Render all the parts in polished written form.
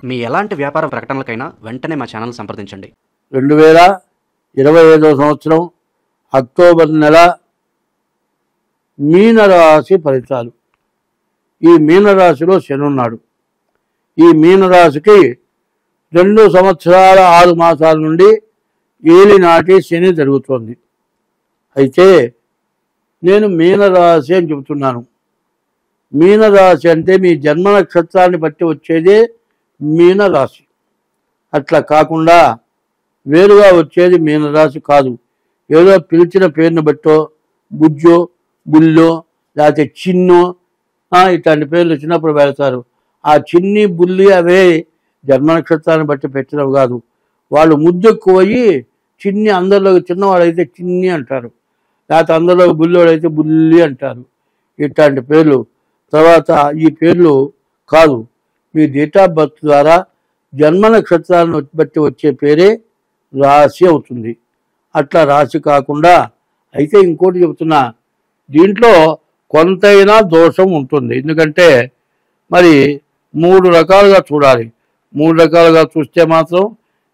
మీ ఎలాంటి వ్యాపార ప్రకటనలకైనా వెంటనే మా ఛానల్ సంప్రదించండి. 2025వ సంవత్సరం అక్టోబర్ నెల మీనరాశి ఫలితాలు. ఈ మీనరాశిలో శని ఉన్నాడు. ఈ మీనరాశికి 2 సంవత్సరాల 6 మాసాల నుండి ఏలినాటి శని జరుగుతోంది. అయితే నేను మీనరాశి అని చెబుతున్నాను. మీనరాశి అంటే మీ జన్మ నక్షత్రాన్ని బట్టి వచ్చేదే మీనరాశి. అట్లా కాకుండా వేరుగా వచ్చేది మీనరాశి కాదు. ఏదో పిలిచిన పేరుని బట్టో బుజ్జో బుల్లో లేకపోతే చిన్నో ఇట్లాంటి పేర్లు వచ్చినప్పుడు పెడతారు. ఆ చిన్ని బుల్లి అవే జన్మ నక్షత్రాన్ని బట్టి పెట్టినవి కాదు. వాళ్ళు ముద్దెక్కువయ్యి చిన్ని అందరిలో చిన్నవాడైతే చిన్ని అంటారు, లేకపోతే అందరిలో బుల్లోడైతే బుల్లి అంటారు. ఇట్లాంటి పేర్లు. తర్వాత ఈ పేర్లు కాదు, మీ డేట్ ఆఫ్ బర్త్ ద్వారా జన్మ నక్షత్రాన్ని బట్టి వచ్చే పేరే రాశి అవుతుంది. అట్లా రాశి కాకుండా అయితే ఇంకోటి చెబుతున్నా, దీంట్లో కొంతైనా దోషం ఉంటుంది. ఎందుకంటే మరి 3 రకాలుగా చూడాలి. 3 రకాలుగా చూస్తే మాత్రం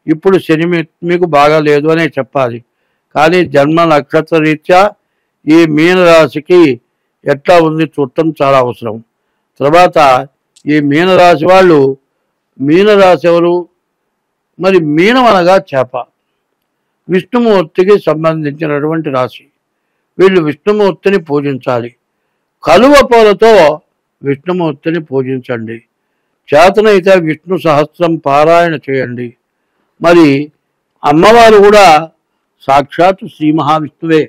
ఇప్పుడు శని మీకు బాగా లేదు అనే చెప్పాలి. కానీ జన్మ నక్షత్ర రీత్యా ఈ మీనరాశికి ఎట్లా ఉంది చూడటం చాలా అవసరం. తర్వాత ఈ మీనరాశి వాళ్ళు, మీనరాశి ఎవరు? మరి మీనం అనగా చేప, విష్ణుమూర్తికి సంబంధించినటువంటి రాశి. వీళ్ళు విష్ణుమూర్తిని పూజించాలి. కలువ పూలతో విష్ణుమూర్తిని పూజించండి. చేతనైతే విష్ణు సహస్రం పారాయణ చేయండి. మరి అమ్మవారు కూడా సాక్షాత్ శ్రీ మహావిష్ణువే.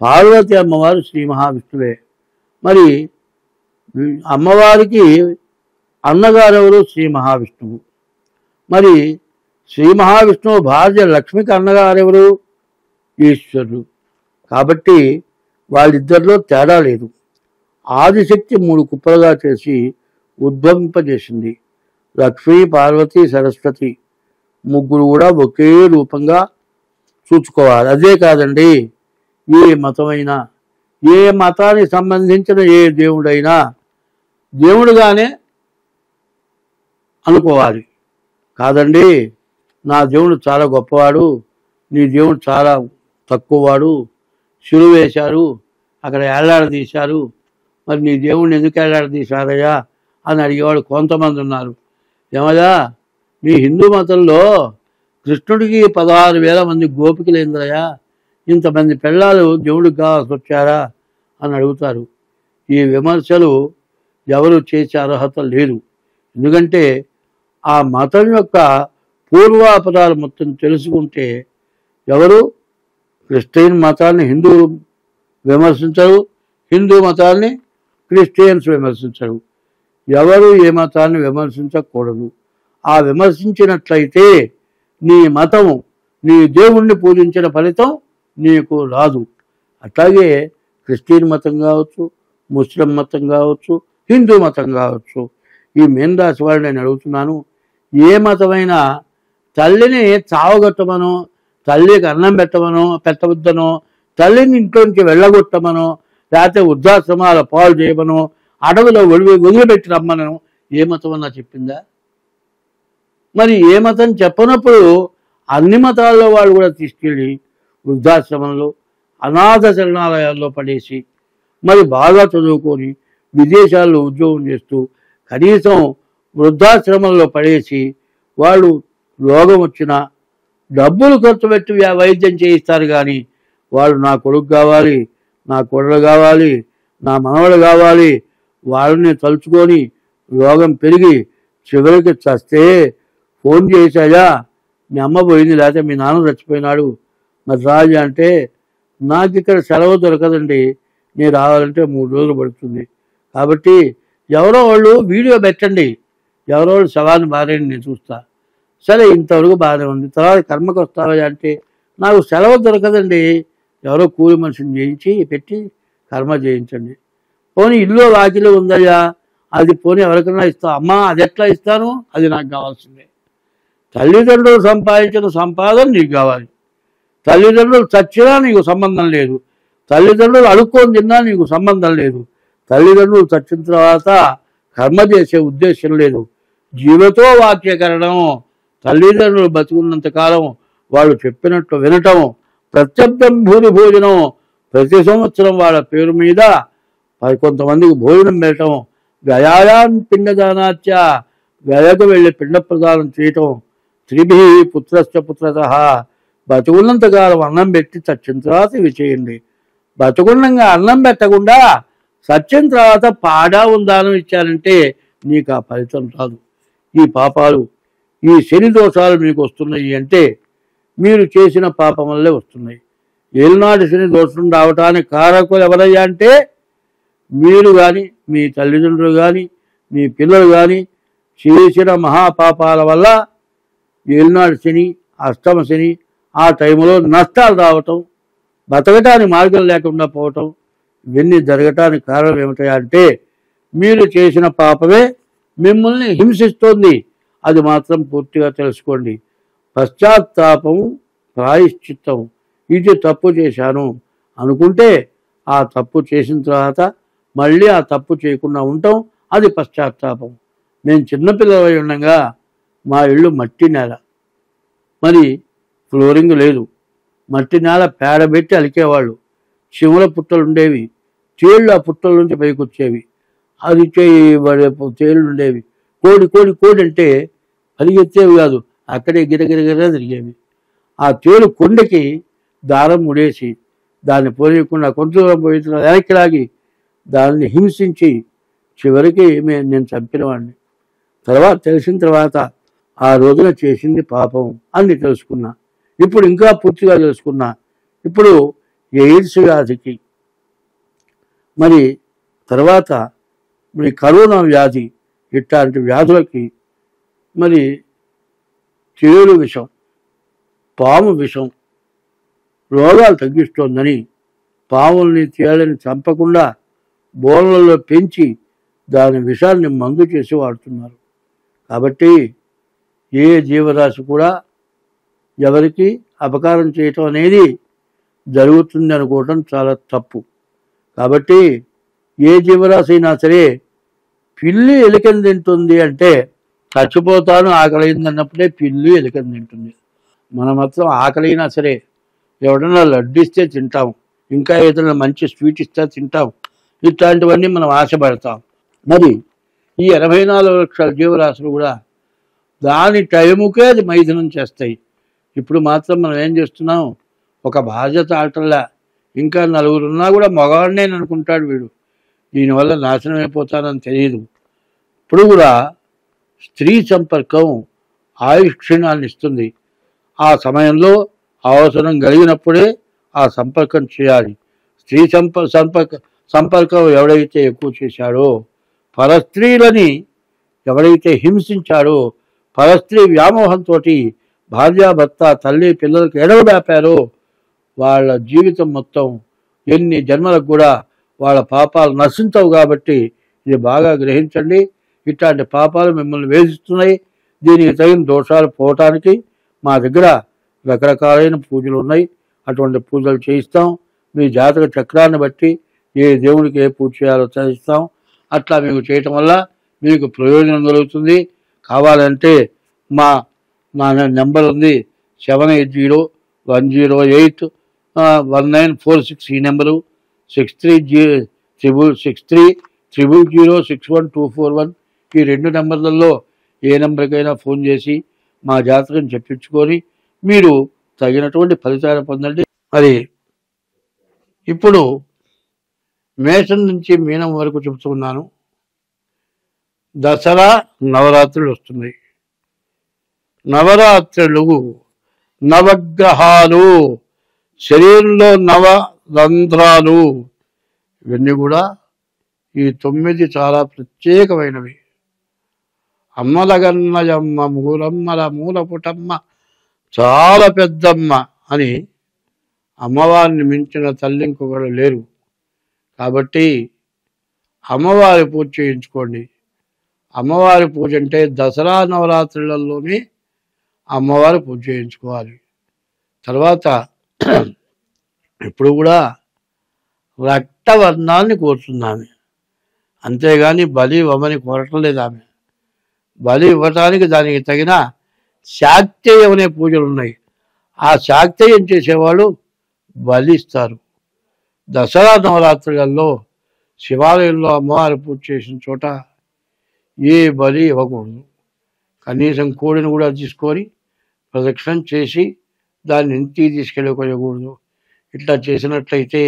పార్వతి అమ్మవారు శ్రీ మహావిష్ణువే. మరి అమ్మవారికి అన్నగారు ఎవరు? శ్రీ మహావిష్ణువు. మరి శ్రీ మహావిష్ణువు భార్య లక్ష్మికి అన్నగారెవరు? ఈశ్వరుడు. కాబట్టి వాళ్ళిద్దరిలో తేడా లేదు. ఆదిశక్తి 3 కుప్పలుగా చేసి ఉద్భవింపజేసింది. లక్ష్మీ, పార్వతి, సరస్వతి ముగ్గురు కూడా ఒకే రూపంగా చూసుకోవాలి. అదే కాదండి, ఏ మతమైనా, ఏ మతానికి సంబంధించిన ఏ దేవుడైనా దేవుడుగానే అనుకోవాలి. కాదండి, నా దేవుడు చాలా గొప్పవాడు, నీ దేవుడు చాలా తక్కువవాడు, శిలువ వేశారు, అక్కడ ఏలాడదీశారు, మరి నీ దేవుడిని ఎందుకు ఏలాడదీశారయ్యా అని అడిగేవాడు కొంతమంది ఉన్నారు. ఏమయ్యా, మీ హిందూ మతంలో కృష్ణుడికి 16,000 మంది గోపికలు ఏందయ్యా, ఇంతమంది పిల్లలు దేవుడికి కావాల్సి వచ్చారా అని అడుగుతారు. ఈ విమర్శలు ఎవరు చేసే అర్హత లేదు. ఎందుకంటే ఆ మతం యొక్క పూర్వాపరాలు మొత్తం తెలుసుకుంటే ఎవరు క్రిస్టియన్ మతాన్ని హిందువులు విమర్శించరు, హిందూ మతాన్ని క్రిస్టియన్స్ విమర్శించరు. ఎవరు ఏ మతాన్ని విమర్శించకూడదు. ఆ విమర్శించినట్లయితే నీ మతము, నీ దేవుణ్ణి పూజించిన ఫలితం నీకు రాదు. అట్లాగే క్రిస్టియన్ మతం కావచ్చు, ముస్లిం మతం కావచ్చు, హిందూ మతం కావచ్చు. ఈ మీనరాశి వాళ్ళు నేను అడుగుతున్నాను, ఏ మతమైనా తల్లిని చావగొట్టమనో, తల్లికి అన్నం పెట్టవద్దనో, తల్లిని ఇంట్లోంచి వెళ్ళగొట్టమనో, లేకపోతే వృద్ధాశ్రమాల పాలు చేయమనో, అడవిలో వదిలిపెట్టి రమ్మనో ఏ మతం అన్నా చెప్పిందా? మరి ఏ మతం చెప్పనప్పుడు అన్ని మతాల్లో వాళ్ళు కూడా తీసుకెళ్ళి వృద్ధాశ్రమంలో, అనాథ శరణాలయాల్లో పడేసి, మరి బాగా చదువుకొని విదేశాల్లో ఉద్యోగం చేస్తూ కనీసం వృద్ధాశ్రమంలో పడేసి వాళ్ళు రోగం వచ్చినా డబ్బులు ఖర్చు పెట్టి వైద్యం చేయిస్తారు. కానీ వాళ్ళు నా కొడుకు కావాలి, నా కోడలు కావాలి, నా మనవడు కావాలి, వాళ్ళని తలుచుకొని రోగం పెరిగి చివరికి చస్తే ఫోన్ చేశాయా, మీ అమ్మ పోయింది, లేకపోతే మీ నాన్న చచ్చిపోయినాడు, మరి రాజు అంటే నాకు ఇక్కడ సెలవు దొరకదండి, నేను రావాలంటే 3 రోజులు పడుతుంది. కాబట్టి ఎవరో వాళ్ళు వీడియో పెట్టండి, ఎవరో వాళ్ళు శవాన్ని బారేయండి, నేను చూస్తా. సరే, ఇంతవరకు బాగానే ఉంది. తర్వాత కర్మకు వస్తావా అంటే నాకు సెలవు దొరకదండి, ఎవరో కూలి మనిషిని చేయించి పెట్టి కర్మ చేయించండి. పోనీ ఇల్లు వాకిలు ఉందయ్యా, అది పోనీ ఎవరికైనా ఇస్తా. అమ్మా, అది ఎట్లా ఇస్తాను, అది నాకు కావాల్సిందే. తల్లిదండ్రులు సంపాదించిన సంపాదన నీకు కావాలి. తల్లిదండ్రులు చచ్చినా నీకు సంబంధం లేదు, తల్లిదండ్రులు అడుక్కొని తిన్నా నీకు సంబంధం లేదు. తల్లిదండ్రులు చచ్చిన తర్వాత కర్మ చేసే ఉద్దేశం లేదు. జీవతో వాక్యకరణం, తల్లిదండ్రులు బతుకున్నంత కాలం వాళ్ళు చెప్పినట్లు వినటం, ప్రత్యర్థం భూరి భోజనం, ప్రతి సంవత్సరం వాళ్ళ పేరు మీద కొంతమందికి భోజనం పెట్టడం, గయాయాన్ పిండదానాచ్య, గయకు వెళ్ళి పిండ ప్రదానం చేయటం, త్రిభి పుత్రశ్చ పుత్రత, బతుకున్నంత కాలం అన్నం పెట్టి చచ్చిన తర్వాత ఇవి చేయండి. బతుకున్నంగా అన్నం పెట్టకుండా సత్యం తర్వాత పాడావుల దానం ఇచ్చారంటే నీకు ఆ ఫలితం రాదు. ఈ పాపాలు, ఈ శని దోషాలు మీకు వస్తున్నాయి అంటే మీరు చేసిన పాపం వల్లే వస్తున్నాయి. ఏలినాటి శని దోషం రావటానికి కారకులు ఎవరయ్యా అంటే మీరు కానీ, మీ తల్లిదండ్రులు కానీ, మీ పిల్లలు కానీ చేసిన మహాపాపాల వల్ల ఏలినాటి శని, అష్టమ శని, ఆ టైంలో నష్టాలు రావటం, బతకటానికి మార్గం లేకుండా పోవటం, ఇవన్నీ జరగటానికి కారణం ఏమిటా అంటే మీరు చేసిన పాపమే మిమ్మల్ని హింసిస్తోంది. అది మాత్రం పూర్తిగా తెలుసుకోండి. పశ్చాత్తాపం ప్రాయశ్చిత్తం. ఇది తప్పు చేశాను అనుకుంటే ఆ తప్పు చేసిన తర్వాత మళ్ళీ ఆ తప్పు చేయకుండా ఉండటం, అది పశ్చాత్తాపం. నేను చిన్నపిల్లలై ఉండగా మా ఇల్లు మట్టి నేల, మరి ఫ్లోరింగ్ లేదు, మట్టి నేల పేడబెట్టి అలికేవాళ్ళు. శివుల పుట్టలు ఉండేవి, తేళ్ళు ఆ పుట్టల నుంచి పైకి వచ్చేవి, అది తేళ్ళు ఉండేవి. కోడి కోడి కోడి అంటే పరిగెత్తేవి కాదు, అక్కడే గిరగిరగిర తిరిగేవి. ఆ తేలు కొండకి దారం ముడేసి దాన్ని పోనీయకుండా కొంచెం పోయిన వెనక్కి లాగి దాన్ని హింసించి చివరికి నేను చంపినవాడిని. తర్వాత తెలిసిన తర్వాత ఆ రోజున చేసింది పాపం అని తెలుసుకున్నా. ఇప్పుడు ఇంకా పూర్తిగా తెలుసుకున్నా. ఇప్పుడు ఎయిడ్స్ వ్యాధికి, మరి తర్వాత మరి కరోనా వ్యాధి, ఇట్లాంటి వ్యాధులకి మరి తేలు విషం, పాము విషం రోగాలు తగ్గిస్తోందని పాముల్ని తేలని చంపకుండా బోన్లలో పెంచి దాని విషాన్ని మందు చేసి వాడుతున్నారు. కాబట్టి ఏ జీవరాశి కూడా ఎవరికి అపకారం చేయటం అనేది జరుగుతుంది అనుకోవటం చాలా తప్పు. కాబట్టి ఏ జీవరాశి అయినా సరే పిల్లి ఎలుకని తింటుంది అంటే చచ్చిపోతాను ఆకలింది అన్నప్పుడే పిల్లి ఎలుకని తింటుంది. మనం మాత్రం ఆకలైనా సరే ఎవడన్నా లడ్డు ఇస్తే తింటాం, ఇంకా ఏదైనా మంచి స్వీట్ ఇస్తే తింటాం, ఇట్లాంటివన్నీ మనం ఆశపడతాం. మరి ఈ 84 లక్షల జీవరాశులు కూడా దాని టైముకే అది మైథునం చేస్తాయి. ఇప్పుడు మాత్రం మనం ఏం చేస్తున్నాం, ఒక బాధ్యత ఆటల్లా ఇంకా నలుగురున్నా కూడా మగవాడినే అనుకుంటాడు వీడు, దీనివల్ల నాశనం అయిపోతానని తెలియదు. ఇప్పుడు కూడా స్త్రీ సంపర్కం ఆయుష్ క్షీణాన్ని ఇస్తుంది. ఆ సమయంలో అవసరం కలిగినప్పుడే ఆ సంపర్కం చేయాలి. స్త్రీ సంపర్కం ఎవడైతే ఎక్కువ చేశాడో, పరస్త్రీలని ఎవడైతే హింసించాడో, పరస్త్రీ వ్యామోహంతో భార్యాభర్త తల్లి పిల్లలకు ఎడవడాపారో వాళ్ళ జీవితం మొత్తం ఎన్ని జన్మలకు కూడా వాళ్ళ పాపాలు నశించవు. కాబట్టి ఇది బాగా గ్రహించండి. ఇట్లాంటి పాపాలు మిమ్మల్ని వేధిస్తున్నాయి. దీనికి తగిన దోషాలు పోవటానికి మా దగ్గర రకరకాలైన పూజలు ఉన్నాయి. అటువంటి పూజలు చేయిస్తాం. మీ జాతక చక్రాన్ని బట్టి ఏ దేవుడికి ఏ పూజ చేయాలో చేయిస్తాం. అట్లా మీకు చేయటం వల్ల మీకు ప్రయోజనం కలుగుతుంది. కావాలంటే మా నెంబర్ ఉంది 7801081946. ఈ నెంబరు 6300612441. ఈ 2 నెంబర్లలో ఏ నెంబర్కైనా ఫోన్ చేసి మా జాతకం చెప్పించుకొని మీరు తగినటువంటి ఫలితాలు పొందండి. మరి ఇప్పుడు మేషం నుంచి మీనం వరకు చెబుతున్నాను. దసరా నవరాత్రులు వస్తున్నాయి. నవరాత్రులు నవగ్రహాలు, శరీరంలో నవరంధ్రాలు, ఇవన్నీ కూడా ఈ 9 చాలా ప్రత్యేకమైనవి. అమ్మలగన్నయమ్మ మూలమ్మల మూలపుటమ్మ చాలా పెద్దమ్మ అని అమ్మవారిని మించిన తల్లి ఇంకొకరు లేరు. కాబట్టి అమ్మవారి పూజ చేయించుకోండి. అమ్మవారి పూజ అంటే దసరా నవరాత్రులలోనే అమ్మవారి పూజ చేయించుకోవాలి. తర్వాత ఇప్పుడు కూడా రక్తవర్ణాన్ని కోరుతుంది ఆమె, అంతేగాని బలి వమని కోరటం లేదు ఆమె. బలి ఇవ్వటానికి దానికి తగిన శాక్తేయం అనే పూజలు ఉన్నాయి. ఆ శాక్తేయం చేసేవాళ్ళు బలి ఇస్తారు. దసరా నవరాత్రులలో శివాలయంలో అమ్మవారి పూజ చేసిన చోట ఏ బలి ఇవ్వకూడదు. కనీసం కోడిని కూడా తీసుకొని ప్రదక్షిణం చేసి దాన్ని ఇంటికి తీసుకెళ్ళకూడదు. ఇట్లా చేసినట్లయితే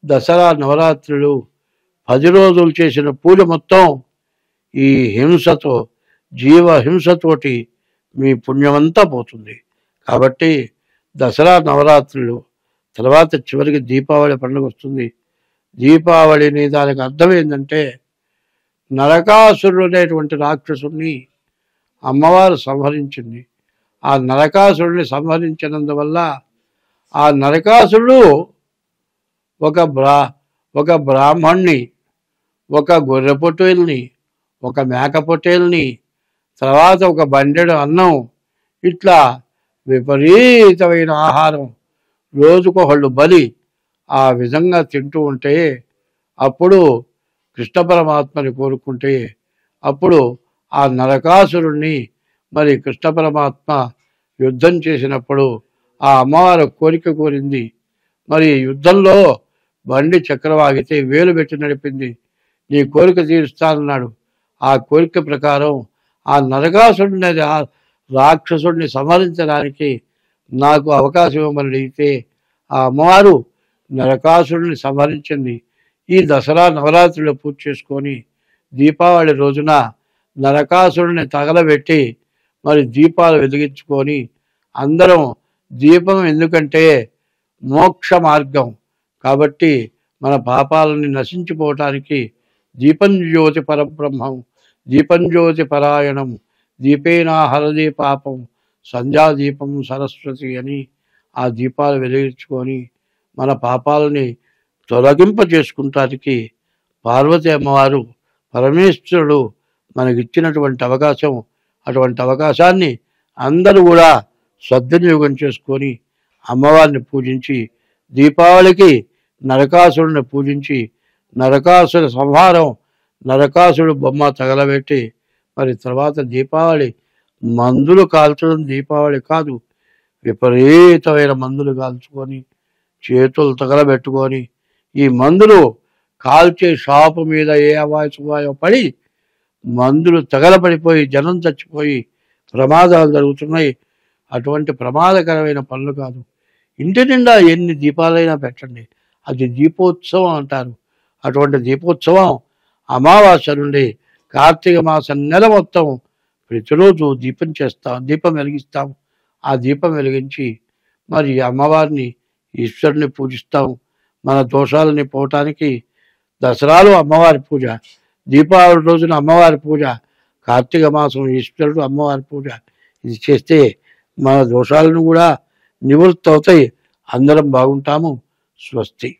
దసరా నవరాత్రులు 10 రోజులు చేసిన పూజ మొత్తం ఈ హింసతో, జీవ హింసతోటి మీ పుణ్యమంతా పోతుంది. కాబట్టి దసరా నవరాత్రులు తర్వాత చివరికి దీపావళి పండుగ వస్తుంది. దీపావళిని దానికి అర్థం ఏంటంటే నరకాసురుడు అనేటువంటి రాక్షసుని అమ్మవారు సంహరించింది. ఆ నరకాసురుడిని సంహరించినందువల్ల ఆ నరకాసురుడు ఒక బ్రాహ్మణ్ణి, ఒక గొర్రె పొట్టేల్ని, ఒక మేక పొట్టేల్ని, తర్వాత ఒక బండెడు అన్నం, ఇట్లా విపరీతమైన ఆహారం రోజుకొకళ్ళు బలి ఆ విధంగా తింటూ ఉంటే అప్పుడు కృష్ణ పరమాత్మని కోరుకుంటే అప్పుడు ఆ నరకాసురుణ్ణి మరి కృష్ణ పరమాత్మ యుద్ధం చేసినప్పుడు ఆ అమ్మవారు కోరిక కోరింది. మరి యుద్ధంలో బండి చక్రవాగితే వేలు పెట్టి నడిపింది. నీ కోరిక తీరుస్తానన్నాడు. ఆ కోరిక ప్రకారం ఆ నరకాసురుడిని రాక్షసుడిని సంహరించడానికి నాకు అవకాశం ఇవ్వమని అడిగితే ఆ అమ్మవారు నరకాసురుడిని సంహరించింది. ఈ దసరా నవరాత్రులు పూజ చేసుకొని దీపావళి రోజున నరకాసురుడిని తగలబెట్టి మరి దీపాలు వెలిగించుకొని అందరం దీపం ఎందుకంటే మోక్ష మార్గం కాబట్టి మన పాపాలని నశించిపోవటానికి దీపం జ్యోతి పరబ్రహ్మం, దీపం జ్యోతి పరాయణం, దీపేనా హరదే పాపం, సంధ్యాదీపం సరస్వతి అని ఆ దీపాలు వెలిగించుకొని మన పాపాలని తొలగింప చేసుకుంటానికి పార్వతి అమ్మవారు పరమేశ్వరుడు మనకిచ్చినటువంటి అవకాశం. అటువంటి అవకాశాన్ని అందరూ కూడా సద్వినియోగం చేసుకొని అమ్మవారిని పూజించి దీపావళికి నరకాసురుడిని పూజించి నరకాసుర సంహారం, నరకాసురుడు బొమ్మ తగలబెట్టి మరి తర్వాత దీపావళి మందులు కాల్చడం దీపావళి కాదు, విపరీతమైన మందులు కాల్చుకొని చేతులు తగలబెట్టుకొని ఈ మందులు కాల్చే షాపు మీద ఏ అవాయో పడి మందులు తగలబడిపోయి జనం చచ్చిపోయి ప్రమాదాలు జరుగుతున్నాయి. అటువంటి ప్రమాదకరమైన పనులు కాదు. ఇంటి నిండా ఎన్ని దీపాలైనా పెట్టండి, అది దీపోత్సవం అంటారు. అటువంటి దీపోత్సవం అమావాస్య నుండి కార్తీక మాసం నెల మొత్తం ప్రతిరోజు దీపం వెలిగిస్తాం. ఆ దీపం వెలిగించి మరి అమ్మవారిని ఈశ్వరుని పూజిస్తాం. మన దోషాలని పోవటానికి దసరాలో అమ్మవారి పూజ, దీపావళి రోజున అమ్మవారి పూజ, కార్తీక మాసం ఈశ్వరుడు అమ్మవారి పూజ, ఇది చేస్తే మన దోషాలను కూడా నివృత్తి అవుతాయి. అందరం బాగుంటాము. స్వస్తి.